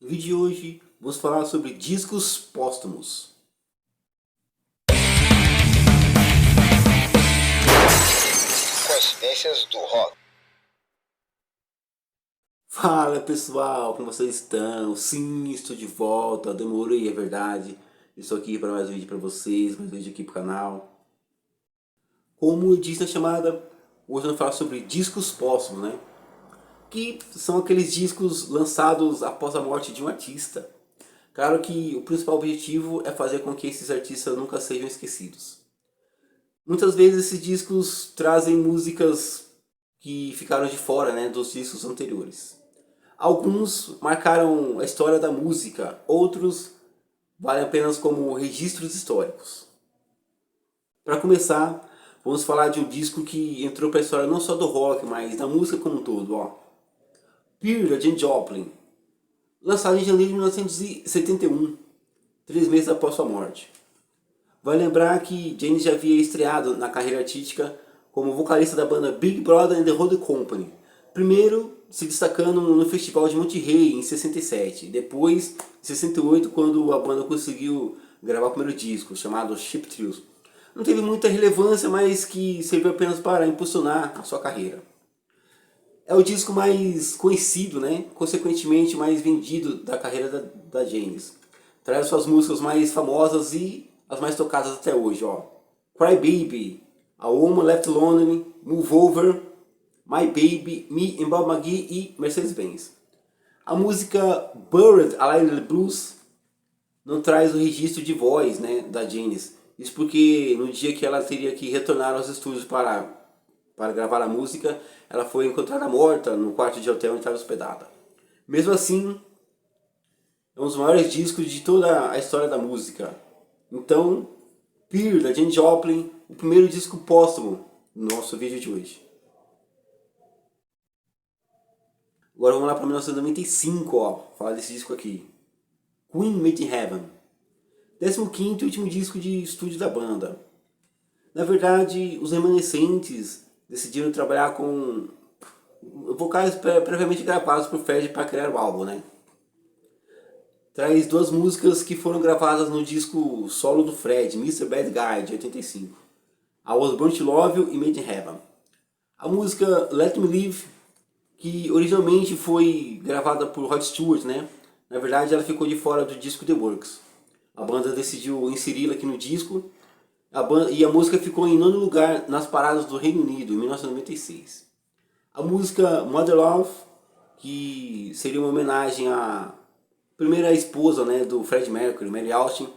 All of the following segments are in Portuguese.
No vídeo de hoje, vamos falar sobre discos póstumos. Coincidências do rock. Fala pessoal, como vocês estão? Sim, estou de volta, demorei, é verdade. Estou aqui para mais um vídeo para vocês, mais um vídeo aqui para o canal. Como eu disse na chamada, hoje vamos falar sobre discos póstumos, né? Que são aqueles discos lançados após a morte de um artista. Claro que o principal objetivo é fazer com que esses artistas nunca sejam esquecidos. Muitas vezes esses discos trazem músicas que ficaram de fora, né, dos discos anteriores. Alguns marcaram a história da música, outros valem apenas como registros históricos. Para começar, vamos falar de um disco que entrou para a história não só do rock, mas da música como um todo. Pearl, da Janis Joplin, lançado em janeiro de 1971, 3 meses após sua morte. Vale lembrar que Janis já havia estreado na carreira artística como vocalista da banda Big Brother and the Holding Company, primeiro se destacando no Festival de Monterrey em 67, depois em 68 quando a banda conseguiu gravar o primeiro disco, chamado Cheap Thrills. Não teve muita relevância, mas que serviu apenas para impulsionar a sua carreira. É o disco mais conhecido, né? Consequentemente mais vendido da carreira da Janis. Traz suas músicas mais famosas e as mais tocadas até hoje. Cry Baby, A Woman Left Lonely, Move Over, My Baby, Me and Bob McGee e Mercedes-Benz. A música Buried Alive in the Blues não traz o registro de voz, né, da Janis. Isso porque no dia que ela teria que retornar aos estúdios para gravar a música, ela foi encontrada morta no quarto de hotel onde estava hospedada. Mesmo assim, é um dos maiores discos de toda a história da música. Então, Pearl, da Janis Joplin, o primeiro disco póstumo no nosso vídeo de hoje. Agora vamos lá para 1995, falar desse disco aqui. Queen Made in Heaven. 15º e último disco de estúdio da banda. Na verdade, os remanescentes decidiram trabalhar com vocais previamente gravados por Fred para criar o álbum, né? Traz duas músicas que foram gravadas no disco solo do Fred, Mr. Bad Guy, de 85. I Was Born to Love You e Made in Heaven. A música Let Me Live, que originalmente foi gravada por Rod Stewart, né? Na verdade, ela ficou de fora do disco The Works. A banda decidiu inseri-la aqui no disco e a música ficou em nono lugar nas paradas do Reino Unido, em 1996. A música Mother Love, que seria uma homenagem à primeira esposa, né, do Fred Mercury, Mary Austin,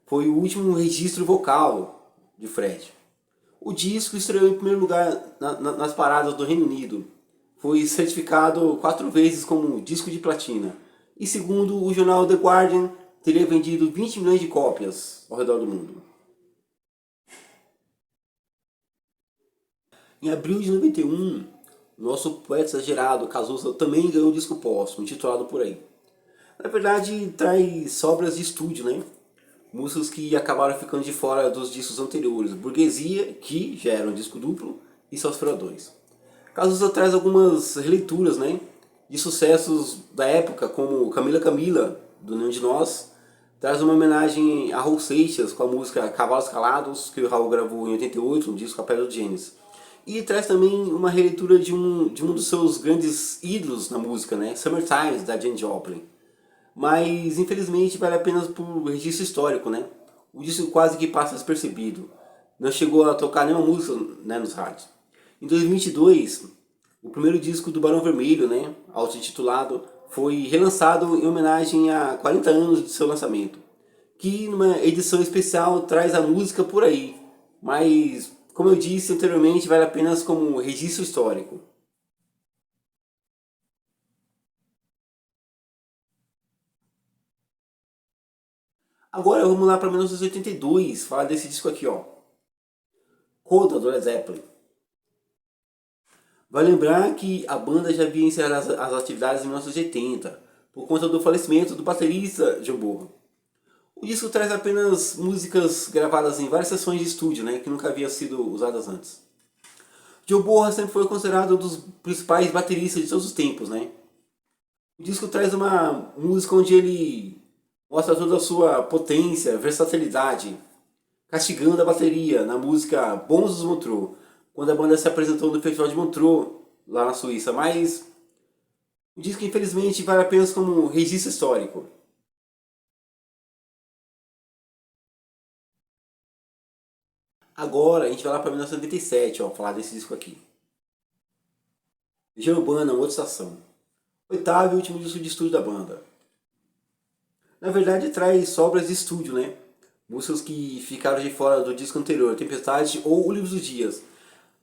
foi o último registro vocal de Fred. O disco estreou em primeiro lugar nas paradas do Reino Unido. Foi certificado 4 vezes como disco de platina. E segundo o jornal The Guardian, teria vendido 20 milhões de cópias ao redor do mundo. Em abril de 91, nosso poeta exagerado Cazuza também ganhou um disco póstumo, intitulado Por Aí. Na verdade, traz sobras de estúdio, né? Músicas que acabaram ficando de fora dos discos anteriores. Burguesia, que já era um disco duplo, e Sósfera 2. Cazuza traz algumas releituras, né, de sucessos da época, como Camila Camila, do Nenhum de Nós. Traz uma homenagem a Raul Seixas com a música Cavalos Calados, que o Raul gravou em 88, no disco A Pedra do Gênesis. E traz também uma releitura de um dos seus grandes ídolos na música, né, Summertime, da Janis Joplin. Mas infelizmente vale apenas por registro histórico, né? O disco quase que passa despercebido. Não chegou a tocar nenhuma música, né, nos rádios. Em 2022, o primeiro disco do Barão Vermelho, né, auto-intitulado, foi relançado em homenagem a 40 anos de seu lançamento, que numa edição especial traz a música Por Aí, mas, como eu disse anteriormente, vale apenas como registro histórico. Agora vamos lá para 1982, falar desse disco aqui, Coda, do Led Zeppelin. Vai lembrar que a banda já havia encerrado as atividades em 1980, por conta do falecimento do baterista Joe Bonham. O disco traz apenas músicas gravadas em várias sessões de estúdio, né, que nunca haviam sido usadas antes. Joe Bonham sempre foi considerado um dos principais bateristas de todos os tempos, né? O disco traz uma música onde ele mostra toda a sua potência, versatilidade, castigando a bateria na música Bons dos Montreux, quando a banda se apresentou no Festival de Montreux, lá na Suíça. Mas o disco, infelizmente, vale apenas como um registro histórico. Agora a gente vai lá para 1997, ó, falar desse disco aqui. Legião Urbana, outra estação. Oitavo e último disco de estúdio da banda. Na verdade, traz sobras de estúdio, né? Músicas que ficaram de fora do disco anterior, Tempestade ou O Livro dos Dias.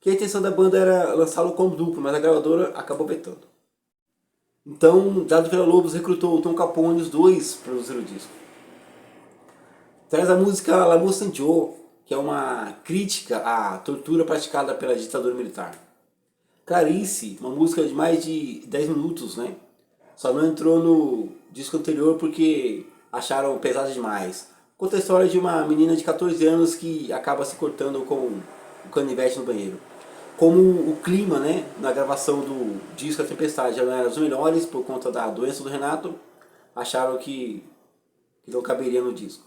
Que a intenção da banda era lançá-lo como duplo, mas a gravadora acabou vetando. Então, Dado Villa-Lobos recrutou o Tom Capone e os dois para produzir o disco. Traz a música La Mousse Joe, que é uma crítica à tortura praticada pela ditadura militar. Clarice, uma música de mais de 10 minutos, né? Só não entrou no disco anterior porque acharam pesado demais. Conta a história de uma menina de 14 anos que acaba se cortando com o canivete no banheiro. Como o clima, né, na gravação do disco A Tempestade já não era dos melhores por conta da doença do Renato, acharam que não caberia no disco.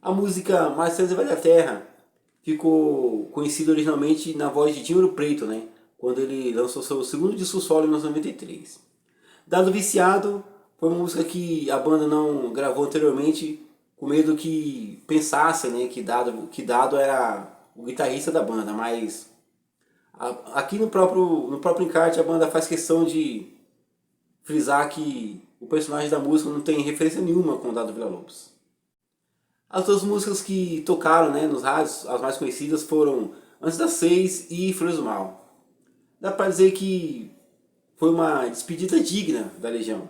A música Marcelo Vai da Terra ficou conhecida originalmente na voz de Dinheiro Preto, né, quando ele lançou seu segundo disco solo em 1993. Dado Viciado foi uma música que a banda não gravou anteriormente, com medo que pensassem, né, que Dado era o guitarrista da banda, mas aqui no próprio encarte a banda faz questão de frisar que o personagem da música não tem referência nenhuma com o Dado Villa-Lobos. As duas músicas que tocaram, né, nos rádios, as mais conhecidas, foram Antes das Seis e Flores do Mal. Dá pra dizer que foi uma despedida digna da Legião.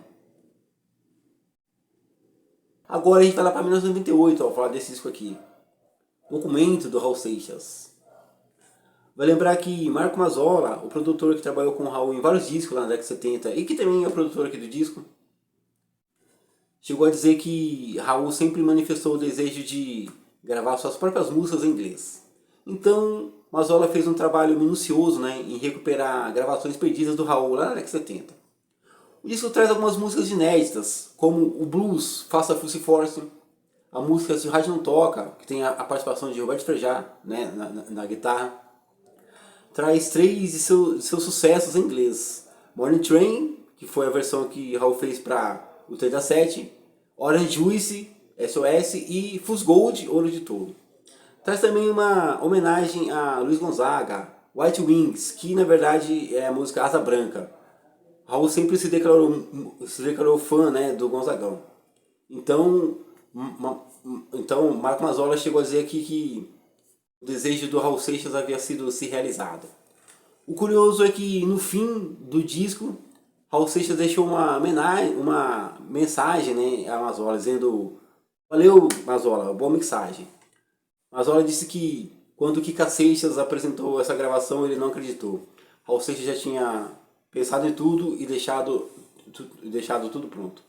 Agora a gente vai lá para 1998, ó, falar desse disco aqui. Documento do Raul Seixas. Vai lembrar que Marco Mazzola, o produtor que trabalhou com o Raul em vários discos lá na década de 70 e que também é o produtor aqui do disco, chegou a dizer que Raul sempre manifestou o desejo de gravar suas próprias músicas em inglês. Então, Mazzola fez um trabalho minucioso, né, em recuperar gravações perdidas do Raul lá na década de 70. O disco traz algumas músicas inéditas, como o blues Faça Fusse Force, a música Se o Rádio Não Toca, que tem a participação de Roberto Frejá, né, na guitarra. Traz três de seus sucessos em inglês. Morning Train, que foi a versão que Raul fez para o 37, Orange Juice, SOS e Fus Gold, Ouro de Touro. Traz também uma homenagem a Luiz Gonzaga, White Wings, que na verdade é a música Asa Branca. Raul sempre se declarou fã, né, do Gonzagão. Então, então Marco Mazzola chegou a dizer aqui que o desejo do Raul Seixas havia sido se realizado. O curioso é que no fim do disco, Raul Seixas deixou uma mensagem, né, a Mazzola, dizendo: Valeu, Mazzola, boa mixagem. Mazzola disse que quando Kika Seixas apresentou essa gravação, ele não acreditou. Raul Seixas já tinha pensado em tudo e deixado tudo pronto.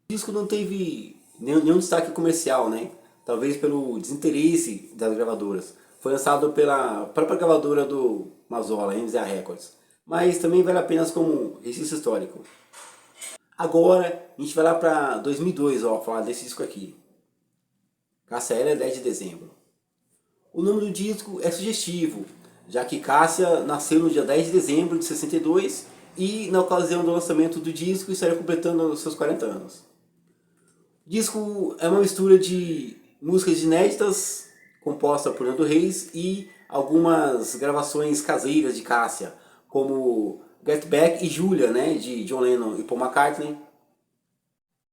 O disco não teve nenhum destaque comercial, né? Talvez pelo desinteresse das gravadoras. Foi lançado pela própria gravadora do Mazzola, MZA Records. Mas também vale apenas como registro histórico. Agora, a gente vai lá para 2002, ó, falar desse disco aqui. Cássia Eller, 10 de dezembro. O nome do disco é sugestivo, já que Cássia nasceu no dia 10 de dezembro de 62 e na ocasião do lançamento do disco estaria completando os seus 40 anos. O disco é uma mistura de músicas inéditas, composta por Nando Reis, e algumas gravações caseiras de Cássia, como Get Back e Julia, né, de John Lennon e Paul McCartney.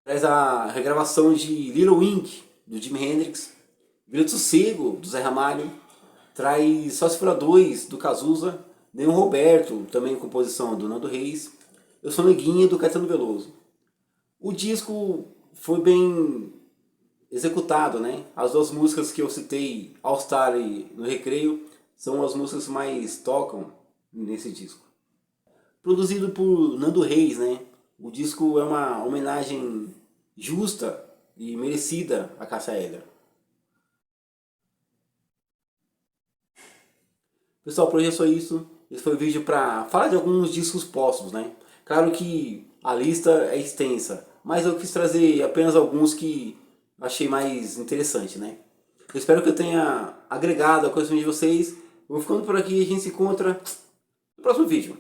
Traz a regravação de Little Ink, do Jimi Hendrix, Vila do Sossego, do Zé Ramalho, traz Só Se Fora Dois, do Cazuza, Nenhum Roberto, também composição do Nando Reis, Eu Sou Neguinha, do Caetano Veloso. O disco foi bem executado, né? As duas músicas que eu citei, All Star e No Recreio, são as músicas que mais tocam nesse disco. Produzido por Nando Reis, né? O disco é uma homenagem justa e merecida a Cássia Eller. Pessoal, por hoje é só isso. Esse foi o vídeo para falar de alguns discos póstumos, né? Claro que a lista é extensa, mas eu quis trazer apenas alguns que achei mais interessante, né? Eu espero que eu tenha agregado a conhecimento de vocês. Eu vou ficando por aqui e a gente se encontra no próximo vídeo.